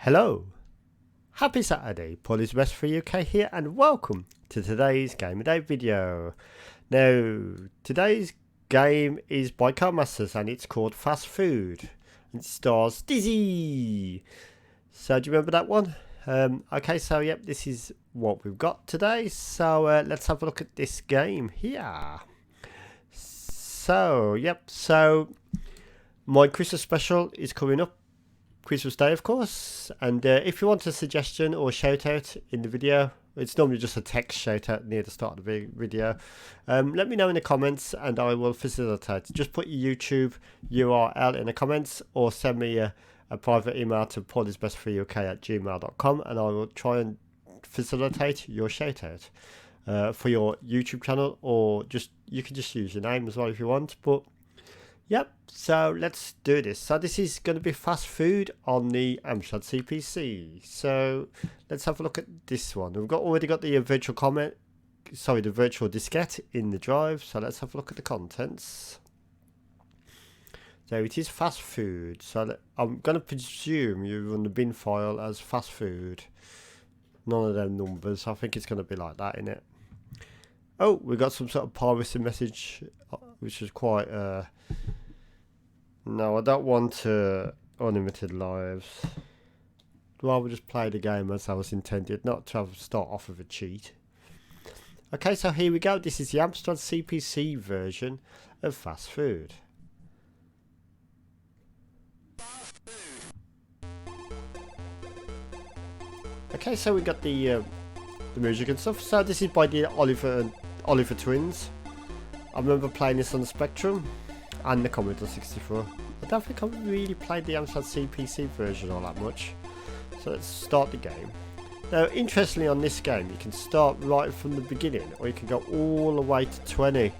Hello, happy Saturday, Paul is Best for UK here and welcome to today's Game of Day video. Now, today's game is by Codemasters and it's called Fast Food and it stars Dizzy. So do you remember that one? Okay, so yep, this is what we've got today. So let's have a look at this game here. So my Christmas special is coming up. Christmas Day, of course, and if you want a suggestion or shout out in the video, it's normally just a text shout out near the start of the video. Let me know in the comments and I will facilitate. Just put your YouTube URL in the comments or send me a private email to paulisbestforuk@gmail.com and I will try and facilitate your shout out for your YouTube channel, or just you can just use your name as well if you want. But yep, so let's do this. So this is going to be Fast Food on the Amstrad CPC. So let's have a look at this one. We've already got the virtual diskette in the drive. So let's have a look at the contents. So it is Fast Food. So I'm going to presume you run the bin file as Fast Food. None of them numbers. I think it's going to be like that, innit? Oh, we got some sort of piracy message, which is quite no, I don't want unlimited lives. I'd rather just play the game as I was intended, not to start off with a cheat. Okay, so here we go. This is the Amstrad CPC version of Fast Food. Okay, so we got the music and stuff. So this is by the Oliver twins. I remember playing this on the Spectrum and the Commodore 64. I don't think I've really played the Amstrad CPC version all that much. So let's start the game. Now, interestingly, on this game, you can start right from the beginning, or you can go all the way to 20.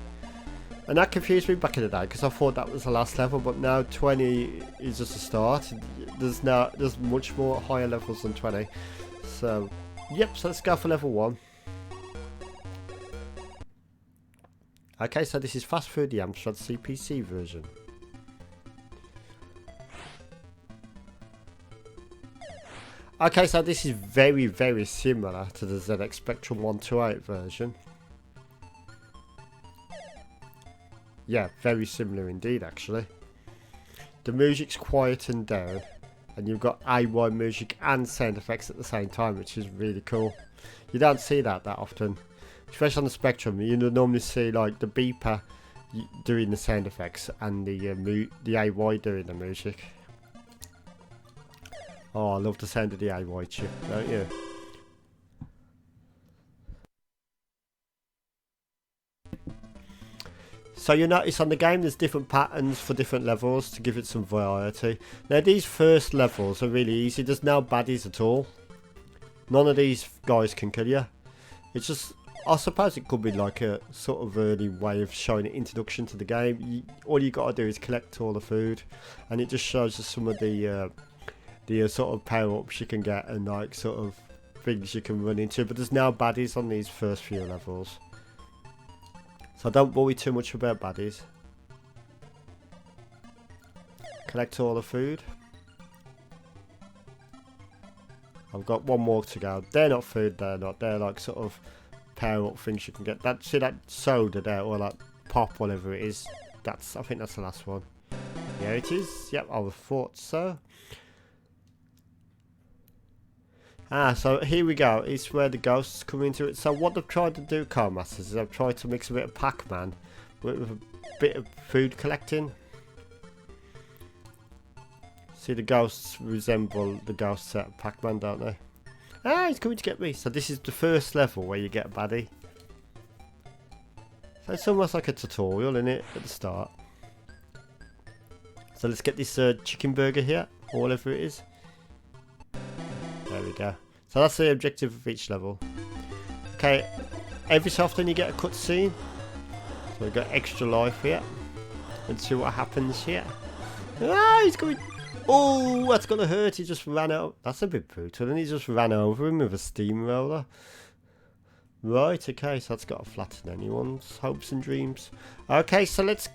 And that confused me back in the day because I thought that was the last level, but now 20 is just a start. There's much more higher levels than 20. So, yep. So let's go for level 1. Okay, so this is Fast Food, the Amstrad CPC version. Okay, so this is very, very similar to the ZX Spectrum 128 version. Yeah, very similar indeed, actually. The music's quietened down, and you've got AY music and sound effects at the same time, which is really cool. You don't see that often. Especially on the Spectrum, you normally see like the beeper doing the sound effects and the AY doing the music. Oh, I love the sound of the AY chip, don't you? So you notice on the game there's different patterns for different levels to give it some variety. Now these first levels are really easy. There's no baddies at all. None of these guys can kill you. It's just, I suppose it could be like a sort of early way of showing an introduction to the game. All you got to do is collect all the food, and it just shows you some of the sort of power-ups you can get and like sort of things you can run into. But there's no baddies on these first few levels, so don't worry too much about baddies. Collect all the food. I've got one more to go. They're not food, they're not. They're like sort of power up things you can get. See that soda there, or that pop, whatever it is. I think that's the last one. Yeah, it is. Yep, I thought so. So here we go. It's where the ghosts come into it. So what they've tried to do, Codemasters, is they've tried to mix a bit of Pac-Man with a bit of food collecting. See, the ghosts resemble the ghosts at Pac-Man, don't they? He's coming to get me. So this is the first level where you get a baddie. So it's almost like a tutorial, isn't it, at the start? So let's get this chicken burger here, or whatever it is. There we go. So that's the objective of each level. Okay, every so often you get a cutscene. So we've got extra life here. Let's see what happens here. He's coming. Oh, that's gonna hurt. He just ran out. That's a bit brutal. And he just ran over him with a steamroller. Right, okay, so that's got to flatten anyone's hopes and dreams. Okay, so let's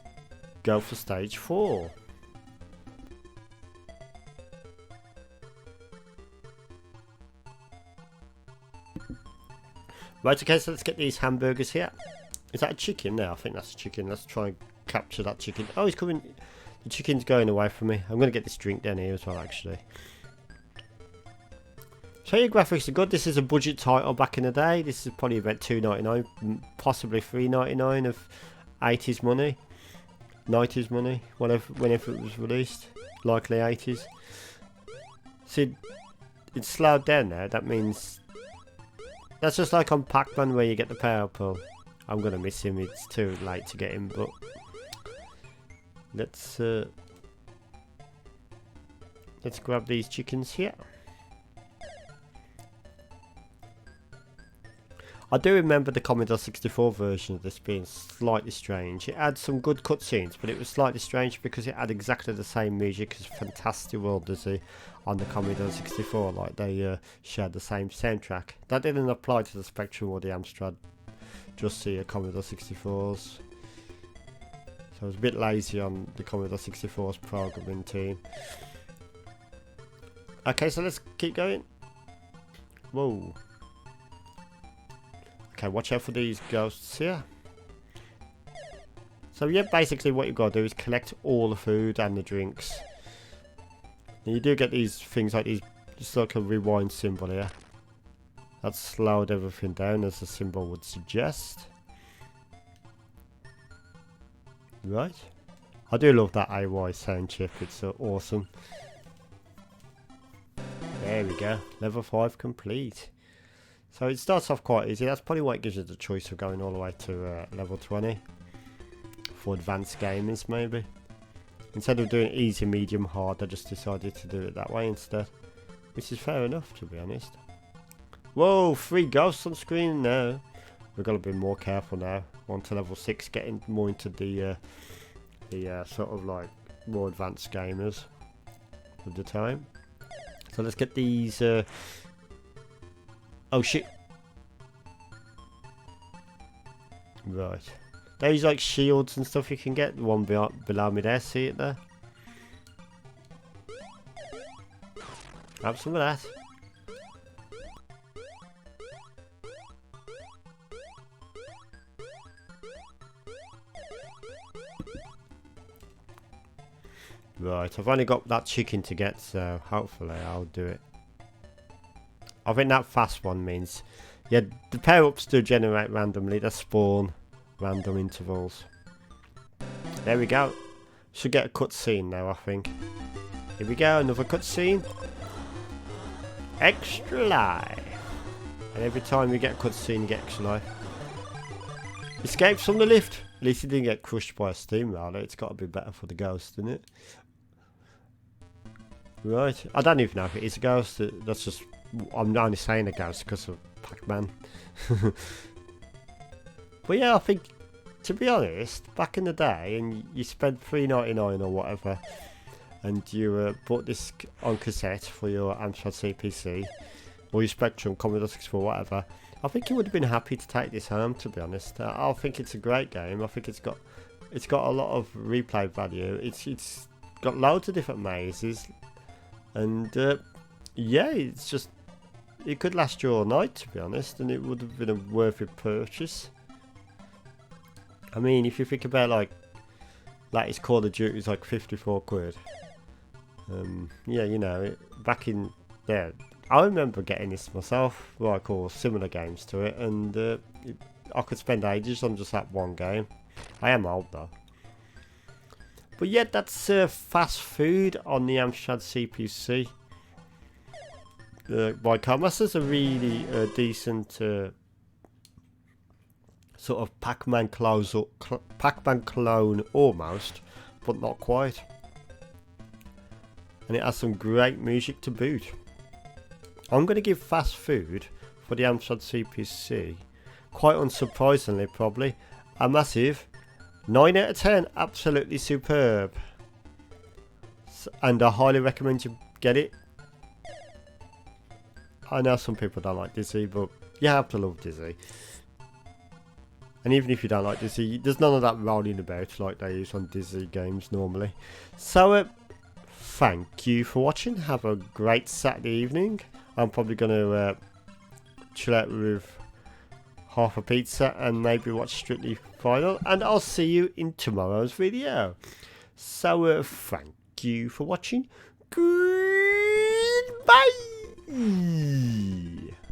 go for stage 4. Right, okay, so let's get these hamburgers here. Is that a chicken there? I think that's a chicken. Let's try and capture that chicken. Oh, he's coming. The chicken's going away from me. I'm going to get this drink down here as well, actually. So your graphics are good. This is a budget title back in the day. This is probably about $2.99, possibly $3.99 of 80s money, 90s money, whenever it was released. Likely 80s. See, it's slowed down now. That means that's just like on Pac-Man where you get the power pull. I'm gonna miss him. It's too late to get him, but let's grab these chickens here. I do remember the Commodore 64 version of this being slightly strange. It had some good cutscenes, but it was slightly strange because it had exactly the same music as Fantastic World as on the Commodore 64. Like they shared the same soundtrack. That didn't apply to the Spectrum or the Amstrad, just the Commodore 64s. So I was a bit lazy on the Commodore 64's programming team. Okay, so let's keep going. Whoa. Okay, watch out for these ghosts here. So yeah, basically what you've got to do is collect all the food and the drinks. And you do get these things like these, just like a rewind symbol here. That's slowed everything down as the symbol would suggest. Right. I do love that AY sound chip, it's awesome. There we go, level 5 complete. So it starts off quite easy. That's probably why it gives you the choice of going all the way to level 20 for advanced gamers, maybe. Instead of doing easy, medium, hard, I just decided to do it that way instead, which is fair enough, to be honest. Whoa, 3 ghosts on screen now. We've got to be more careful now. On to level 6, getting more into the sort of like more advanced gamers of the time. So let's get these. Oh shit! Right, there's like shields and stuff you can get. The one below me there, see it there? Have some of that. Right, I've only got that chicken to get, so hopefully I'll do it. I think that fast one means, yeah, the power-ups do generate randomly. They spawn random intervals. There we go. Should get a cutscene now, I think. Here we go, another cutscene. Extra life. And every time you get a cutscene, you get extra life. Escapes from the lift. At least he didn't get crushed by a steamroller. It's got to be better for the ghost, isn't it? Right. I don't even know if it is a ghost. That's just... I'm only saying a ghost because of Pac-Man. But yeah, I think, to be honest, back in the day, and you spent $3.99 or whatever, and you bought this on cassette for your Amstrad CPC, or your Spectrum, Commodore 64, whatever, I think you would have been happy to take this home, to be honest. I think it's a great game. I think it's got a lot of replay value. It's got loads of different mazes, and yeah, it's just... It could last you all night, to be honest, and it would have been a worthy purchase. I mean, if you think about like its Call of Duty is like 54 quid. Yeah, you know, back in there, I remember getting this myself, like all similar games to it, and I could spend ages on just that one game. I am old though. But yeah, that's fast food on the Amstrad CPC. By Commerce is a really decent sort of Pac-Man clone almost, but not quite. And it has some great music to boot. I'm going to give fast food for the Amstrad CPC, quite unsurprisingly probably, a massive 9 out of 10. Absolutely superb. And I highly recommend you get it. I know some people don't like Dizzy, but you have to love Dizzy. And even if you don't like Dizzy, there's none of that rolling about like they use on Dizzy games normally. So, thank you for watching. Have a great Saturday evening. I'm probably going to chill out with half a pizza and maybe watch Strictly Final, and I'll see you in tomorrow's video. So thank you for watching. Goodbye.